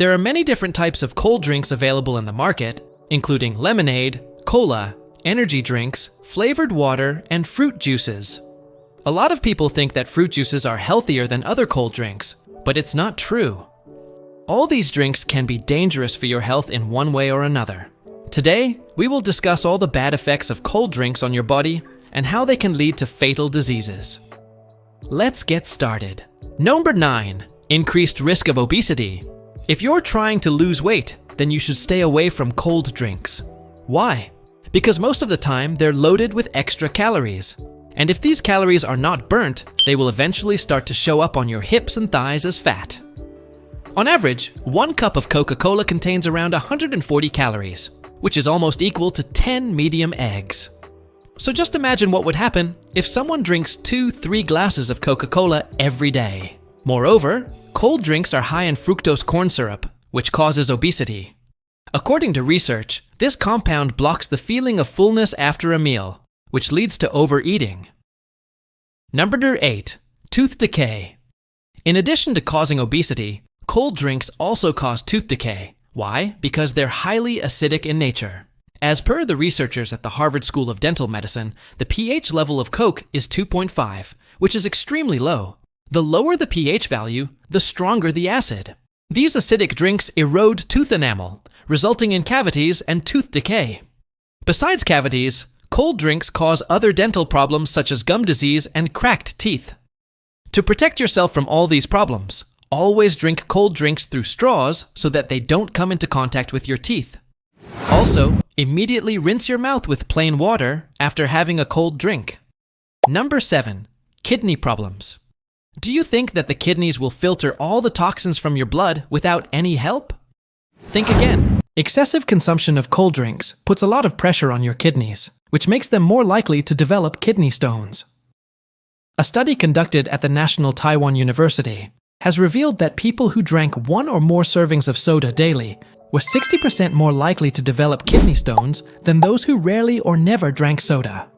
There are many different types of cold drinks available in the market, including lemonade, cola, energy drinks, flavored water, and fruit juices. A lot of people think that fruit juices are healthier than other cold drinks, but it's not true. All these drinks can be dangerous for your health in one way or another. Today, we will discuss all the bad effects of cold drinks on your body and how they can lead to fatal diseases. Let's get started. Number 9. Increased risk of obesity. If you're trying to lose weight, then you should stay away from cold drinks. Why? Because most of the time, they're loaded with extra calories. And if these calories are not burnt, they will eventually start to show up on your hips and thighs as fat. On average, 1 cup of Coca-Cola contains around 140 calories, which is almost equal to 10 medium eggs. So just imagine what would happen if someone drinks 2-3 glasses of Coca-Cola every day. Moreover, cold drinks are high in fructose corn syrup, which causes obesity. According to research, this compound blocks the feeling of fullness after a meal, which leads to overeating. Number 8. Tooth decay. In addition to causing obesity, cold drinks also cause tooth decay. Why? Because they're highly acidic in nature. As per the researchers at the Harvard School of Dental Medicine, the pH level of Coke is 2.5, which is extremely low. The lower the pH value, the stronger the acid. These acidic drinks erode tooth enamel, resulting in cavities and tooth decay. Besides cavities, cold drinks cause other dental problems such as gum disease and cracked teeth. To protect yourself from all these problems, always drink cold drinks through straws so that they don't come into contact with your teeth. Also, immediately rinse your mouth with plain water after having a cold drink. Number 7. Kidney problems. Do you think that the kidneys will filter all the toxins from your blood without any help? Think again. Excessive consumption of cold drinks puts a lot of pressure on your kidneys, which makes them more likely to develop kidney stones. A study conducted at the National Taiwan University has revealed that people who drank 1 or more servings of soda daily were 60% more likely to develop kidney stones than those who rarely or never drank soda.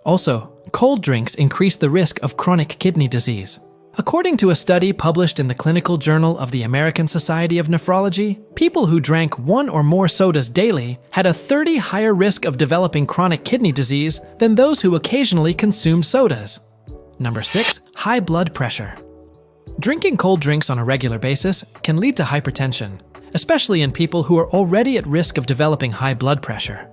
Also, cold drinks increase the risk of chronic kidney disease. According to a study published in the Clinical Journal of the American Society of Nephrology, people who drank 1 or more sodas daily had a 30% higher risk of developing chronic kidney disease than those who occasionally consumed sodas. Number 6. High blood pressure. Drinking cold drinks on a regular basis can lead to hypertension, especially in people who are already at risk of developing high blood pressure.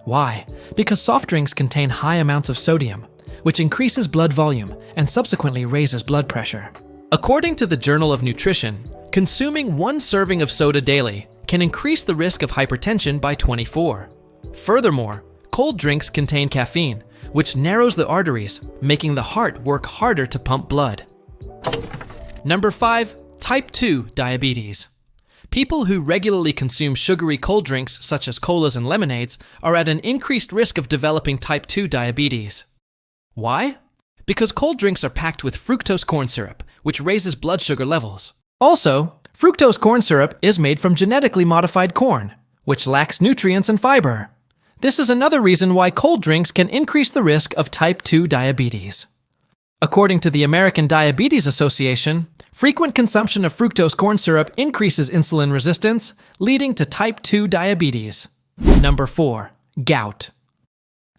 Why? Because soft drinks contain high amounts of sodium, which increases blood volume and subsequently raises blood pressure. According to the Journal of Nutrition, consuming 1 serving of soda daily can increase the risk of hypertension by 24. Furthermore, cold drinks contain caffeine, which narrows the arteries, making the heart work harder to pump blood. Number 5. Type 2 diabetes. People who regularly consume sugary cold drinks such as colas and lemonades are at an increased risk of developing type 2 diabetes. Why? Because cold drinks are packed with fructose corn syrup, which raises blood sugar levels. Also, fructose corn syrup is made from genetically modified corn, which lacks nutrients and fiber. This is another reason why cold drinks can increase the risk of type 2 diabetes. According to the American Diabetes Association, frequent consumption of fructose corn syrup increases insulin resistance, leading to type 2 diabetes. Number 4. Gout.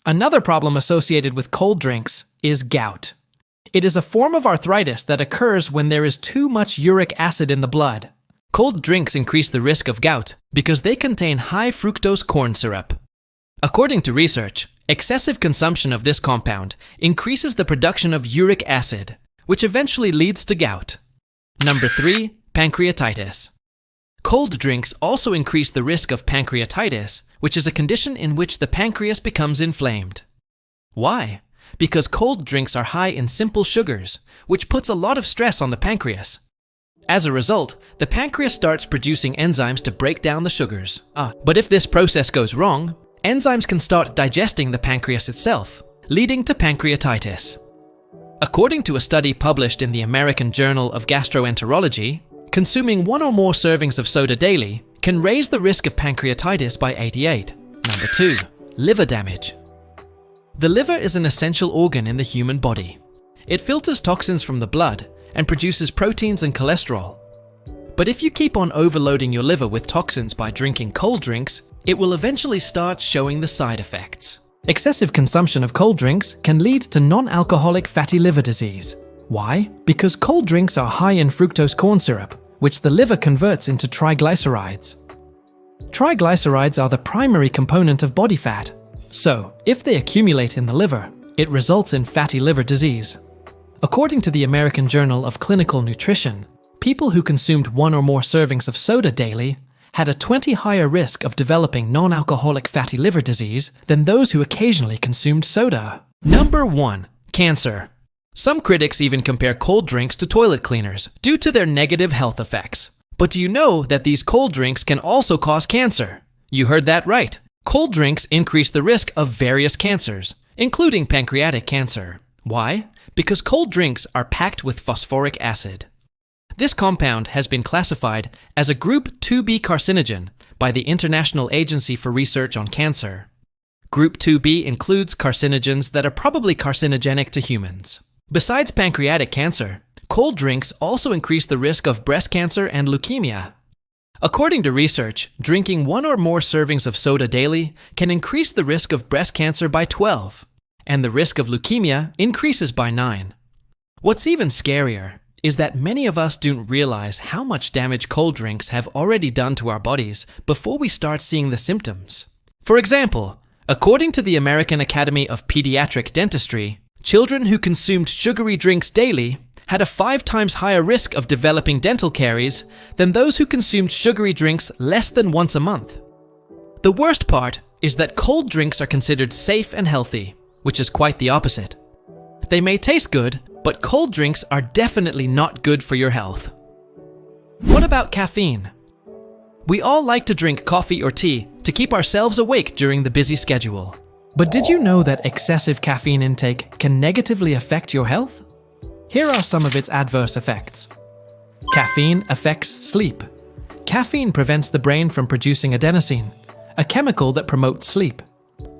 Another problem associated with cold drinks is gout. It is a form of arthritis that occurs when there is too much uric acid in the blood. Cold drinks increase the risk of gout because they contain high fructose corn syrup. According to research, excessive consumption of this compound increases the production of uric acid, which eventually leads to gout. Number 3. Pancreatitis. Cold drinks also increase the risk of pancreatitis, which is a condition in which the pancreas becomes inflamed. Why? Because cold drinks are high in simple sugars, which puts a lot of stress on the pancreas. As a result, the pancreas starts producing enzymes to break down the sugars. But if this process goes wrong, enzymes can start digesting the pancreas itself, leading to pancreatitis. According to a study published in the American Journal of Gastroenterology, consuming 1 or more servings of soda daily can raise the risk of pancreatitis by 88. Number 2. Liver damage. The liver is an essential organ in the human body. It filters toxins from the blood and produces proteins and cholesterol. But if you keep on overloading your liver with toxins by drinking cold drinks, it will eventually start showing the side effects. Excessive consumption of cold drinks can lead to non-alcoholic fatty liver disease. Why? Because cold drinks are high in fructose corn syrup, which the liver converts into triglycerides. Triglycerides are the primary component of body fat, so if they accumulate in the liver, it results in fatty liver disease. According to the American Journal of Clinical Nutrition, people who consumed 1 or more servings of soda daily had a 20 higher risk of developing non-alcoholic fatty liver disease than those who occasionally consumed soda. Number 1. Cancer. Some critics even compare cold drinks to toilet cleaners due to their negative health effects. But do you know that these cold drinks can also cause cancer? You heard that right. Cold drinks increase the risk of various cancers, including pancreatic cancer. Why? Because cold drinks are packed with phosphoric acid. This compound has been classified as a Group 2B carcinogen by the International Agency for Research on Cancer. Group 2B includes carcinogens that are probably carcinogenic to humans. Besides pancreatic cancer, cold drinks also increase the risk of breast cancer and leukemia. According to research, drinking 1 or more servings of soda daily can increase the risk of breast cancer by 12, and the risk of leukemia increases by 9. What's even scarier is that many of us don't realize how much damage cold drinks have already done to our bodies before we start seeing the symptoms. For example, according to the American Academy of Pediatric Dentistry, children who consumed sugary drinks daily had a 5 times higher risk of developing dental caries than those who consumed sugary drinks less than once a month. The worst part is that cold drinks are considered safe and healthy, which is quite the opposite. They may taste good, but cold drinks are definitely not good for your health. What about caffeine? We all like to drink coffee or tea to keep ourselves awake during the busy schedule. But did you know that excessive caffeine intake can negatively affect your health? Here are some of its adverse effects. Caffeine affects sleep. Caffeine prevents the brain from producing adenosine, a chemical that promotes sleep.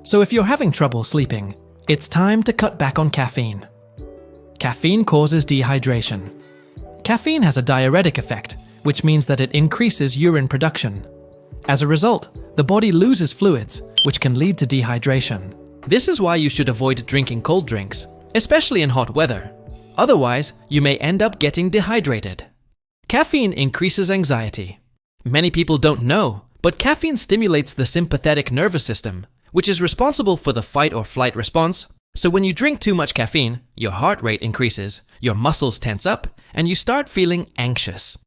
So if you're having trouble sleeping, it's time to cut back on caffeine. Caffeine causes dehydration. Caffeine has a diuretic effect, which means that it increases urine production. As a result, the body loses fluids, which can lead to dehydration. This is why you should avoid drinking cold drinks, especially in hot weather. Otherwise, you may end up getting dehydrated. Caffeine increases anxiety. Many people don't know, but caffeine stimulates the sympathetic nervous system, which is responsible for the fight or flight response. So when you drink too much caffeine, your heart rate increases, your muscles tense up, and you start feeling anxious.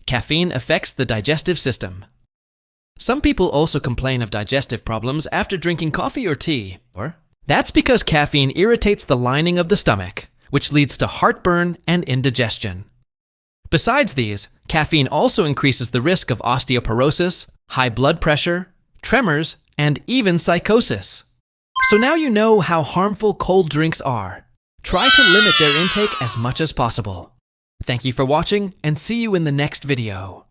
Caffeine affects the digestive system. Some people also complain of digestive problems after drinking coffee or tea. That's because caffeine irritates the lining of the stomach, which leads to heartburn and indigestion. Besides these, caffeine also increases the risk of osteoporosis, high blood pressure, tremors, and even psychosis. So now you know how harmful cold drinks are. Try to limit their intake as much as possible. Thank you for watching, and see you in the next video.